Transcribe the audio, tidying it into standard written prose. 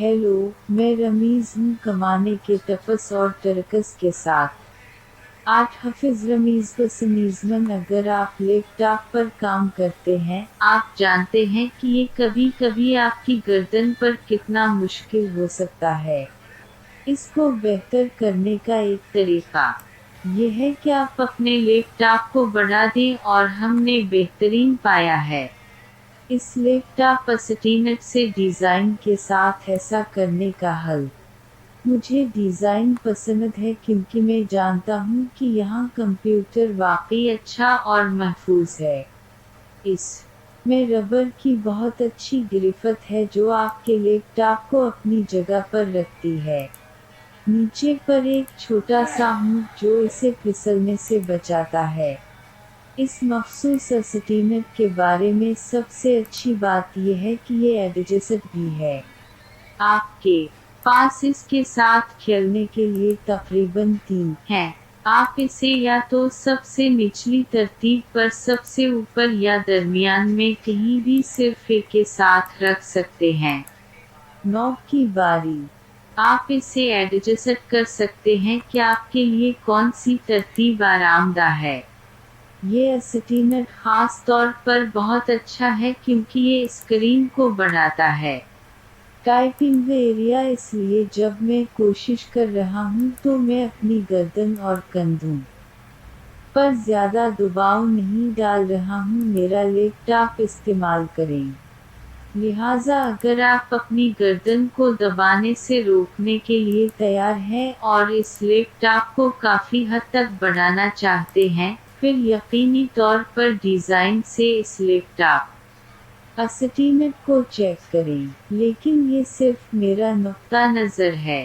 Hello, मैं रमीज़ हूँ कमाने के तपस और तरकस के साथ। आज हाफिज रमीज़ बसनीज़मन अगर आप लैपटॉप पर काम करते हैं, आप जानते हैं कि ये कभी कभी आपकी गर्दन पर कितना मुश्किल हो सकता है। इसको बेहतर करने का एक तरीका ये है कि आप अपने लैपटॉप को बढ़ा दें और हमने बेहतरीन पाया है। इस लैपटॉप स्टीनट से डिज़ाइन के साथ ऐसा करने का हल। मुझे डिज़ाइन पसंद है क्योंकि मैं जानता हूँ कि यहाँ कंप्यूटर वाकई अच्छा और महफूज है। इस में रबर की बहुत अच्छी गिरफ्त है जो आपके लैपटॉप को अपनी जगह पर रखती है। नीचे पर एक छोटा सा हुक जो इसे फिसलने से बचाता है। इस मखसूस स्टीनट के बारे में सबसे अच्छी बात यह है कि ये एडजस्ट भी है। आपके पास इसके साथ खेलने के लिए तकरीबन 3 हैं। आप इसे या तो सबसे निचली तरतीब पर सबसे ऊपर या दरमियान में कहीं भी सिर्फ एक के साथ रख सकते हैं। नॉब की बारी आप इसे एडजस्ट कर सकते हैं कि आपके लिए कौन सी तरतीब आरामदायक है। ये स्टीनट खास तौर पर बहुत अच्छा है क्योंकि ये स्क्रीन को बढ़ाता है। टाइपिंग एरिया इसलिए जब मैं कोशिश कर रहा हूँ तो मैं अपनी गर्दन और कंधों पर ज़्यादा दबाव नहीं डाल रहा हूँ। मेरा लैपटॉप इस्तेमाल करें। लिहाजा अगर आप अपनी गर्दन को दबाने से रोकने के लिए तैयार हैं और इस लैपटॉप को काफ़ी हद तक बढ़ाना चाहते हैं, फिर यकीनी तौर पर डिज़ाइन से इस लैपटॉप स्टीनट को चेक करें। लेकिन ये सिर्फ मेरा नुक्ता नज़र है।